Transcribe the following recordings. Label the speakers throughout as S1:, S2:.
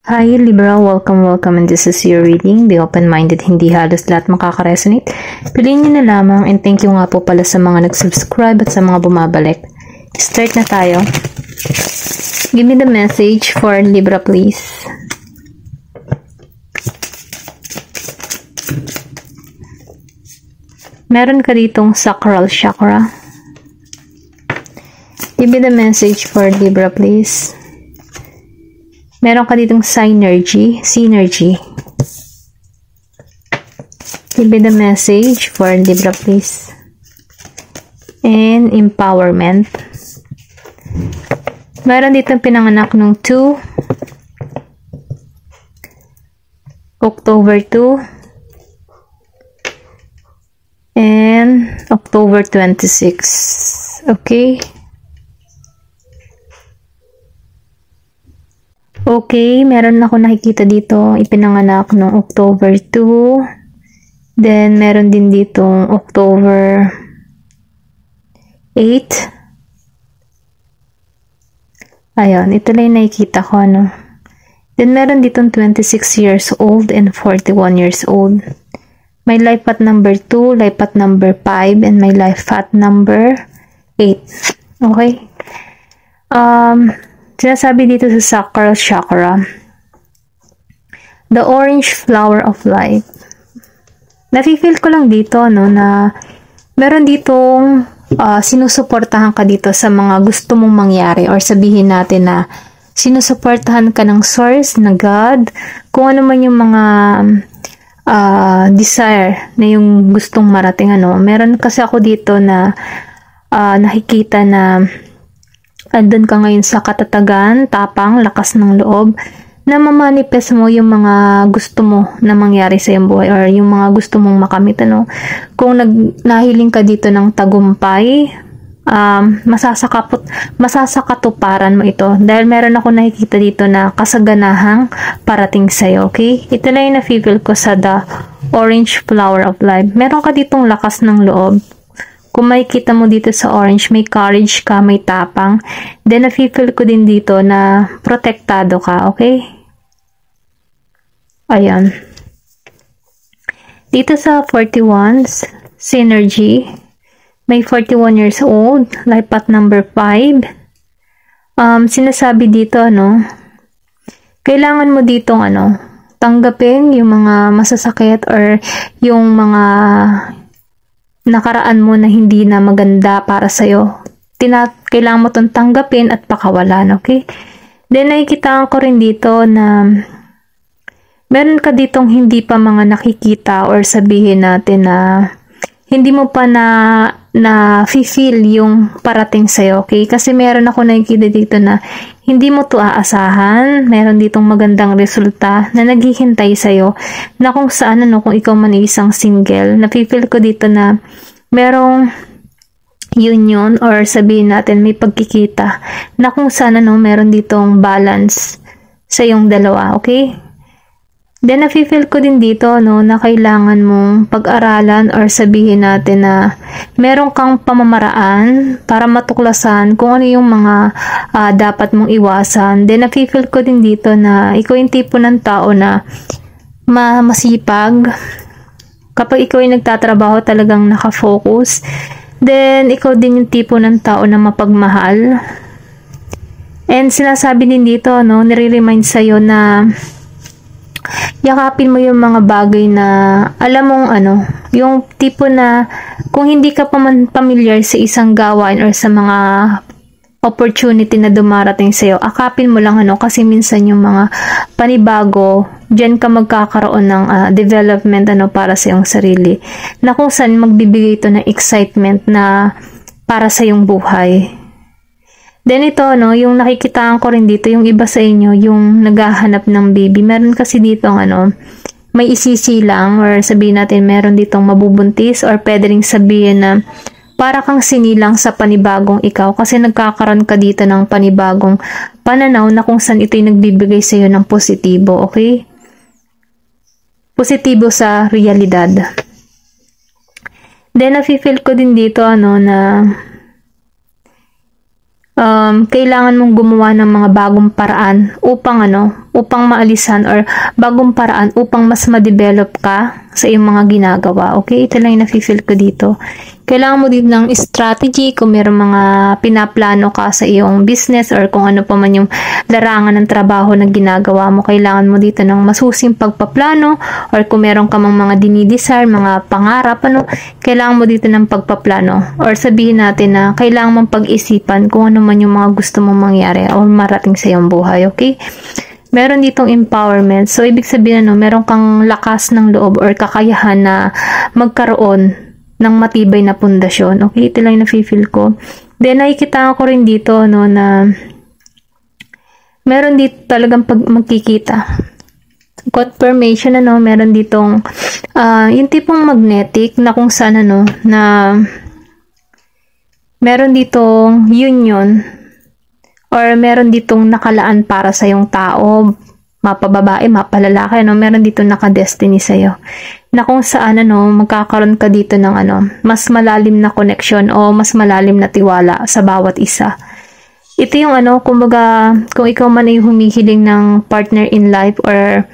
S1: Hi Libra, welcome and this is your reading. Be open-minded, hindi halos lahat makaka-resonate. Piliin nyo na lamang and thank you nga po pala sa mga nag-subscribe at sa mga bumabalik. Start na tayo. Give me the message for Libra please. Meron ka ditong sacral chakra. Give me the message for Libra please. Meron ka ditong synergy. Give me the message for Libra please. And empowerment. Meron ditong pinanganak nung October 2 and October 26. Okay. Okay, meron ako nakikita dito, ipinanganak noong October 2. Then, meron din dito October 8. Ayun, ito lang yung nakikita ko, no? Then, meron ditong 26 years old and 41 years old. May life path number 2, life path number 5, and may life path number 8. Okay? Sinasabi dito sa sacral chakra, the orange flower of life. Nafe-feel ko lang dito, no, na meron ditong sinusuportahan ka dito sa mga gusto mong mangyari, or sabihin natin na sinusuportahan ka ng source, na God, kung ano man yung mga desire na yung gustong marating, ano. Meron kasi ako dito na nakikita na andun ka ngayon sa katatagan, tapang, lakas ng loob, na mamanifest mo yung mga gusto mo na mangyari sa iyong buhay, or yung mga gusto mong makamit, ano. Kung nahiling ka dito ng tagumpay, masasakatuparan mo ito. Dahil meron ako nakikita dito na kasaganahang parating sa'yo, okay? Ito lang yung na-feel ko sa the orange flower of life. Meron ka ditong lakas ng loob. Kung makikita mo dito sa orange, may courage ka, may tapang. Then, na-feel ko din dito na protektado ka, okay? Ayan. Dito sa 41, synergy, may 41 years old, life path number 5. Sinasabi dito, ano, kailangan mo ditong, ano, tanggapin yung mga masasakit or yung mga nakaraan mo na hindi na maganda para sa'yo. Kailangan mo itong tanggapin at pakawalan, okay? Then, nakikita ko rin dito na meron ka ditong hindi pa mga nakikita, or sabihin natin na hindi mo pa na feel yung parating sa'yo, okay? Kasi meron ako nakikita dito na hindi mo to aasahan. Meron ditong magandang resulta na naghihintay sa'yo, na kung saan, ano, kung ikaw man ay isang single, na-feel ko dito na merong union, or sabihin natin may pagkikita, na kung saan, ano, meron ditong balance sa yung dalawa, okay? Then, na-feel ko din dito, no, na kailangan mong pag-aralan, or sabihin natin na meron kang pamamaraan para matuklasan kung ano yung mga dapat mong iwasan. Then, na-feel ko din dito na ikaw yung tipo ng tao na masipag. Kapag ikaw yung nagtatrabaho, talagang nakafocus. Then, ikaw din yung tipo ng tao na mapagmahal. And sinasabi din dito, no, nire-remind sa'yo na yakapin mo yung mga bagay na alam mong, ano, yung tipo na kung hindi ka pa man familiar sa isang gawain or sa mga opportunity na dumarating sa'yo, akapin mo lang, ano, kasi minsan yung mga panibago, dyan ka magkakaroon ng development, ano, para sa iyong sarili, na kung saan magbibigay ito ng excitement na para sa iyong buhay. Then ito, no, yung nakikitaan ko rin dito, yung iba sa inyo, yung naghahanap ng baby. Meron kasi dito, ano, may isisilang, or sabihin natin, meron ditong mabubuntis, or pwede rin sabihin na para kang sinilang sa panibagong ikaw, kasi nagkakaroon ka dito ng panibagong pananaw na kung saan ito'y nagbibigay sa iyo ng positibo, okay? Positibo sa realidad. Then, nafe-feel ko din dito, ano, na kailangan mong gumawa ng mga bagong paraan upang maalisan or bagong paraan upang mas ma-develop ka sa iyong mga ginagawa. Okay? Ito lang yung nafe-feel ko dito. Kailangan mo din ng strategy kung mayroong mga pinaplano ka sa iyong business or kung ano pa man yung larangan ng trabaho na ginagawa mo. Kailangan mo dito ng masusing pagpaplano or kung meron ka mang mga dinidesire, mga pangarap, kailangan mo dito ng pagpaplano or sabihin natin na kailangan mong pag-isipan kung ano man yung mga gusto mong mangyari or marating sa iyong buhay. Okay? Meron ditong empowerment. So, ibig sabihin, meron kang lakas ng loob or kakayahan na magkaroon ng matibay na pundasyon. Okay, ito lang yung nafe-feel ko. Then, nakikita ko rin dito, na meron dito talagang magkikita. Confirmation, meron ditong, yung tipong magnetic na kung saan, na meron ditong union or meron ditong nakalaan para sa yung tao, mapababae, mapalalaki, meron dito naka-destiny sa'yo. Na kung saan, magkakaroon ka dito ng, mas malalim na connection o mas malalim na tiwala sa bawat isa. Ito yung, kumbaga, kung ikaw man ay humihiling ng partner in life or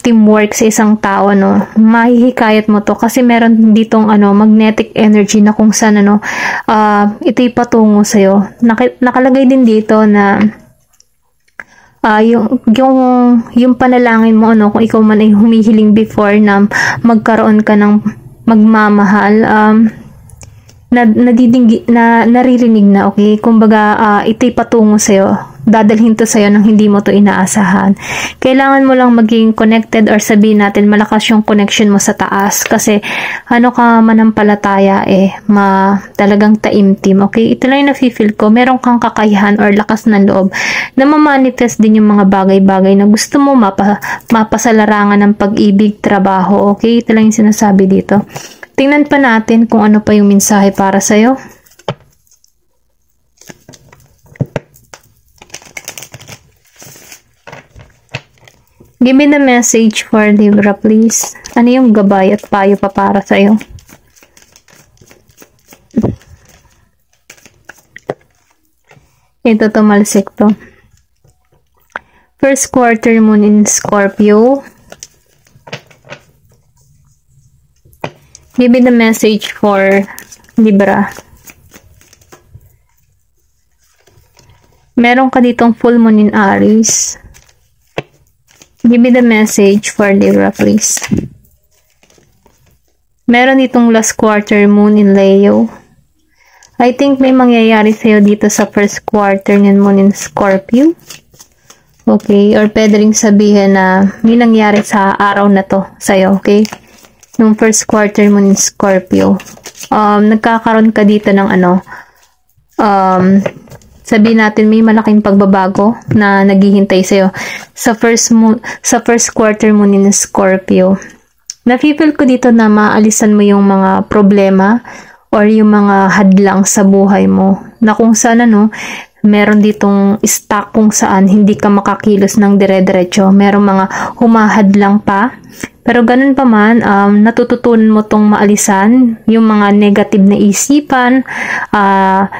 S1: teamwork sa isang tao, mahihikayat mo to kasi meron ditong, magnetic energy na kung saan, ito'y patungo sa'yo. Nakalagay din dito na, yung panalangin mo, kung ikaw man ay humihiling before na magkaroon ka ng magmamahal, naririnig na, okay? Kumbaga, ito'y patungo sa'yo. Dadalhin to sa'yo nang hindi mo to inaasahan. Kailangan mo lang maging connected or sabihin natin malakas yung connection mo sa taas kasi ka manampalataya talagang taimtim. Okay? Ito lang yung nafe-feel ko. Meron kang kakayahan or lakas ng loob na mamanifest din yung mga bagay-bagay na gusto mo mapasalarangan ng pag-ibig, trabaho. Okay? Ito lang yung sinasabi dito. Tingnan pa natin kung ano pa yung mensahe para sa'yo. Give me the message for Libra, please. Ano yung gabay at payo pa para sa'yo? Ito, tumalsik to. First quarter moon in Scorpio. Give me the message for Libra. Meron ka ditong full moon in Aries. Give me the message for Libra, please. Meron ditong last quarter moon in Leo. I think may mangyayari sa'yo dito sa first quarter ng moon in Scorpio. Okay? Or pwede rin sabihin na may nangyari sa araw na to sa'yo. Okay? Nung first quarter moon in Scorpio. Nagkakaroon ka dito ng sabihin natin may malaking pagbabago na naghihintay sa'yo sa first quarter moon in Scorpio. Nafe-feel ko dito na maalisan mo yung mga problema or yung mga hadlang sa buhay mo na kung saan meron ditong stuck kung saan hindi ka makakilos ng dire-diretso. Meron mga humahadlang pa. Pero ganun pa man, natututunan mo tong maalisan, yung mga negative na isipan,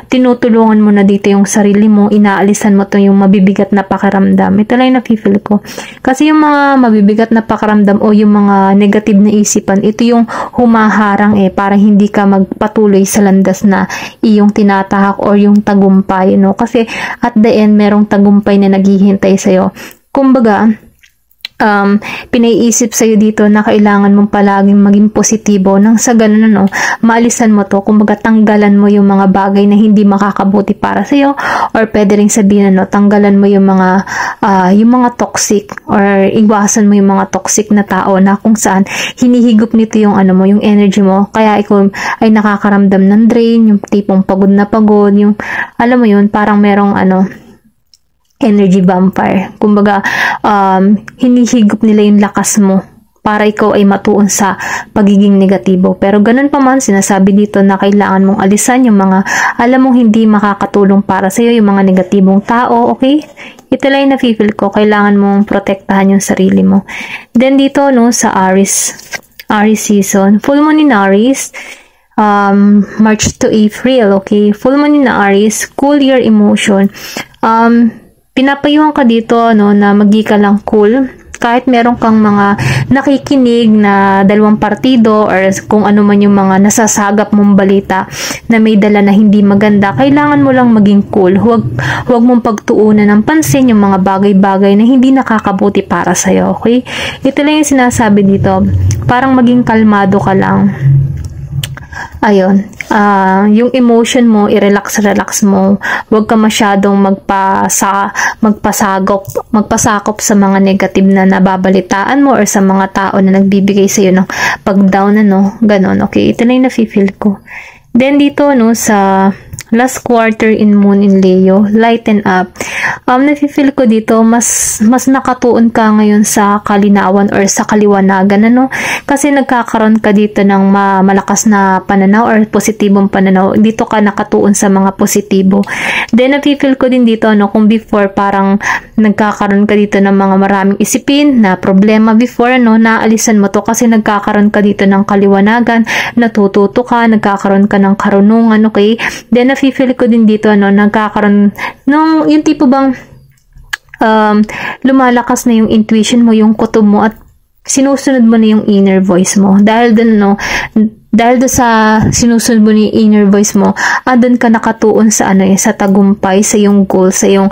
S1: tinutulungan mo na dito yung sarili mo, inaalisan mo to yung mabibigat na pakiramdam. Ito lang yung nafe-feel ko. Kasi yung mga mabibigat na pakiramdam o yung mga negative na isipan, ito yung humaharang para hindi ka magpatuloy sa landas na iyong tinatahak or yung tagumpay, Kasi at the end, merong tagumpay na naghihintay sa'yo. Kumbaga, pinaiisip sa'yo dito na kailangan mong palaging maging positibo nang sa ganun maalisan mo to, kumbaga tanggalan mo yung mga bagay na hindi makakabuti para sa'yo or pwede rin sabihin tanggalan mo yung mga toxic or iwasan mo yung mga toxic na tao na kung saan hinihigop nito yung yung energy mo, kaya ikaw ay nakakaramdam ng drain, yung tipong pagod na pagod, yung alam mo yun, parang merong energy vampire. Kumbaga, hinihigop nila yung lakas mo para ikaw ay matuon sa pagiging negatibo. Pero ganun pa man, sinasabi dito na kailangan mong alisan yung mga alam mong hindi makakatulong para sa'yo, yung mga negatibong tao, okay? Ito lang yung nafe-feel ko, kailangan mong protektahan yung sarili mo. Then dito, sa Aries season, full moon in Aries, March to April, okay? Full moon in Aries, cool your emotion. Pinapayuhan ka dito, no, na magi ka lang cool. Kahit meron kang mga nakikinig na dalawang partido or kung ano man yung mga nasasagap mong balita na may dala na hindi maganda, kailangan mo lang maging cool. Huwag mong pagtuunan ng pansin yung mga bagay-bagay na hindi nakakabuti para sa'yo, okay? Ito lang yung sinasabi dito. Parang maging kalmado ka lang. Ayun, yung emotion mo, i-relax mo. Huwag ka masyadong magpasakop sa mga negative na nababalitaan mo or sa mga tao na nagbibigay sa iyo ng pag-down, ano, ganon. Okay, ito na yung nafe-feel ko. Then dito, no, sa last quarter in Moon in Leo, lighten up. Nafe-feel ko dito, mas nakatuon ka ngayon sa kalinawan or sa kaliwanagan, ano? Kasi nagkakaroon ka dito ng malakas na pananaw or positibong pananaw. Dito ka nakatuon sa mga positibo. Then, nafe-feel ko din dito, no, kung before parang nagkakaroon ka dito ng mga maraming isipin na problema before, no, naalisan mo to kasi nagkakaroon ka dito ng kaliwanagan, natututo ka, nagkakaroon ka ng karunungan, okay? Then, nafe-feel ko din dito, no, nagkakaroon nung yung tipo bang lumalakas na yung intuition mo, yung kutob mo, at sinusunod mo na yung inner voice mo. Dahil dun, no, dahil doon sa sinusunod mo ni inner voice mo, andun ka nakatuon sa sa tagumpay, sa yung goal, sa yung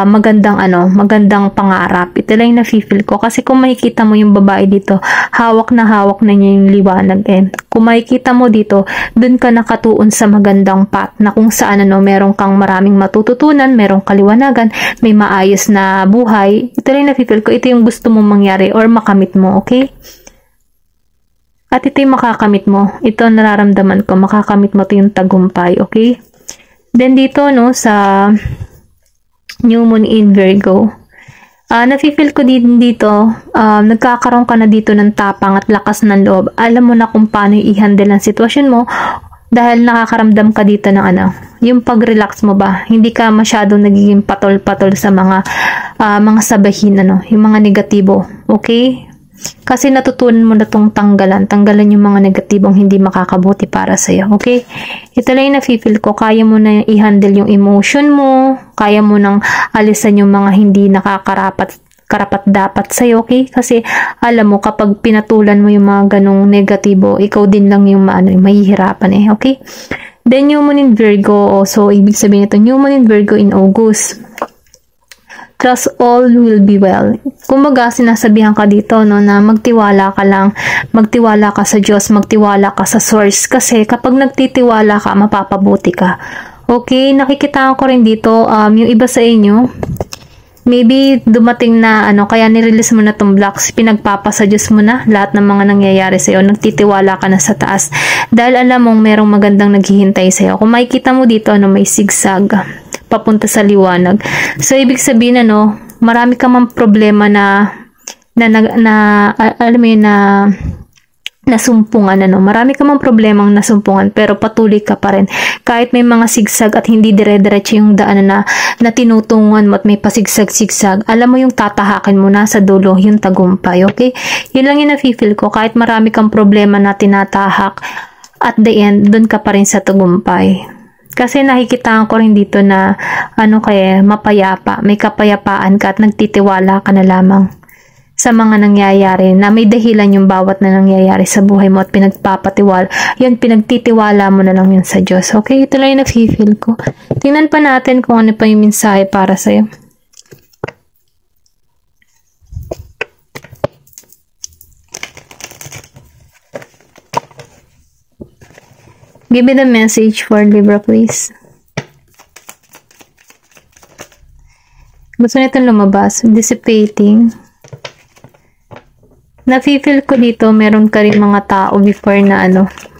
S1: magandang pangarap. Ito lang yung nafe-feel ko. Kasi kung makikita mo yung babae dito, hawak na niya yung liwanag. Kung makikita mo dito, dun ka nakatuon sa magandang path na kung saan meron kang maraming matututunan, merong kaliwanagan, may maayos na buhay. Ito lang yung nafe-feel ko. Ito yung gusto mong mangyari or makamit mo, okay? At ito yung makakamit mo. Ito nararamdaman ko. Makakamit mo ito yung tagumpay. Okay? Then dito, no, sa New Moon in Virgo. Nafe-feel ko din dito, nagkakaroon ka na dito ng tapang at lakas ng loob. Alam mo na kung paano i-handle ang sitwasyon mo dahil nakakaramdam ka dito ng yung pag-relax mo ba. Hindi ka masyadong nagiging patol-patol sa mga sabahin, yung mga negatibo. Okay? Kasi natutunan mo na itong tanggalan yung mga negatibong hindi makakabuti para sa'yo, okay? Ito lang yung nafe-feel ko, kaya mo na i-handle yung emotion mo, kaya mo nang alisan yung mga hindi karapat-dapat sa'yo, okay? Kasi alam mo, kapag pinatulan mo yung mga ganong negatibo, ikaw din lang yung mahihirapan okay? Then, New Moon in Virgo, so ibig sabihin ito, New Moon in Virgo in August. Trust all will be well. Kumbaga, sinasabihan ka dito, no, na magtiwala ka lang, magtiwala ka sa Diyos, magtiwala ka sa source. Kasi kapag nagtitiwala ka, mapapabuti ka. Okay, nakikita ko rin dito, yung iba sa inyo, maybe dumating na, kaya nirelease mo na tong blocks, pinagpapasa Diyos mo na lahat ng mga nangyayari sa'yo, nagtitiwala ka na sa taas. Dahil alam mong merong magandang naghihintay sa'yo. Kung makikita mo dito, may zigzag papunta sa liwanag. So, ibig sabihin, marami ka mang problema alam mo yun, nasumpungan, marami ka mang problemang nasumpungan, pero patuloy ka pa rin. Kahit may mga sigsag at hindi dire-diretso yung daan na tinutungan mo at may pasigsag-sigsag, alam mo yung tatahakin mo na sa dulo, yung tagumpay, okay? Yun lang yung nafe-feel ko. Kahit marami kang problema na tinatahak, at the end, dun ka pa rin sa tagumpay. Kasi nakikita ko rin dito na mapayapa, may kapayapaan ka at nagtitiwala ka na lamang sa mga nangyayari, na may dahilan yung bawat na nangyayari sa buhay mo at pinagtitiwala mo na lang yun sa Diyos. Okay, ito lang yung nafe-feel ko. Tingnan pa natin kung ano pa yung mensahe para sa'yo. Give me the message for Libra, please. Gusto nitong lumabas. Dissipating. Nafe-feel ko dito, meron ka rin mga tao before na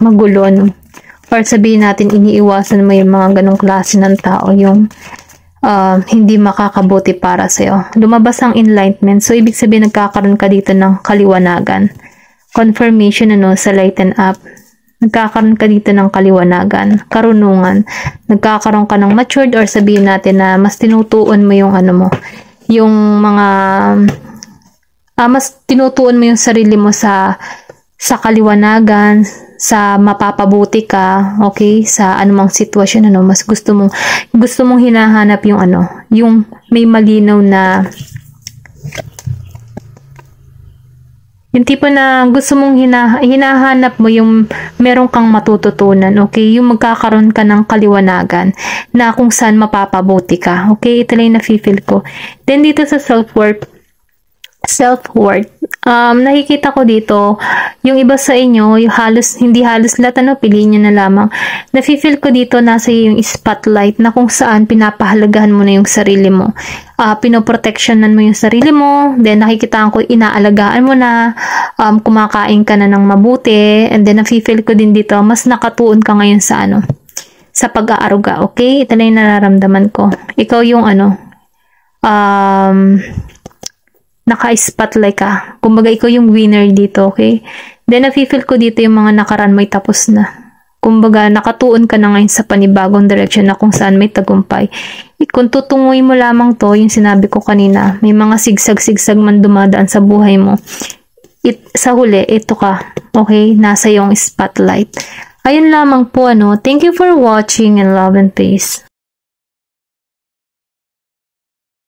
S1: magulo, or sabihin natin, iniiwasan mo yung mga ganong klase ng tao, yung hindi makakabuti para sa'yo. Lumabas ang enlightenment. So, ibig sabihin, nagkakaroon ka dito ng kaliwanagan. Confirmation, sa lighten up. Nagkakaroon ka dito ng kaliwanagan, karunungan, nagkakaroon ka ng matured, or sabihin natin na mas tinutuon mo yung yung mga, mas tinutuon mo yung sarili mo sa kaliwanagan, sa mapapabuti ka, okay, sa anumang sitwasyon, ano, mas gusto mong hinahanap yung ano, yung may malinaw na, yung tipo na gusto mong hinahanap mo yung meron kang matututunan, okay? Yung magkakaroon ka ng kaliwanagan na kung saan mapapabuti ka, okay? Ito lang yung nafe-feel ko. Then dito sa self-worth, nakikita ko dito, yung iba sa inyo, yung hindi halos lahat, ano, piliin nyo na lamang. Nafe-feel ko dito, nasa yung spotlight na kung saan pinapahalagahan mo na yung sarili mo. Pinoprotectionan mo yung sarili mo, then nakikita ko inaalagaan mo na, kumakain ka na ng mabuti, and then nafe-feel ko din dito, mas nakatuon ka ngayon sa ano, sa pag-aaruga, okay? Ito na yung nararamdaman ko. Ikaw yung ano, naka-spotlight ka. Kumbaga, ikaw yung winner dito, okay? Then, nafe-feel ko dito yung mga nakaraan may tapos na. Kumbaga, nakatuon ka na ngayon sa panibagong direction na kung saan may tagumpay. Kung tutunguin mo lamang to, yung sinabi ko kanina, may mga sigsag-sigsag man dumadaan sa buhay mo. Sa huli, ito ka, okay? Nasa yung spotlight. Ayun lamang po, ano. Thank you for watching and love and peace.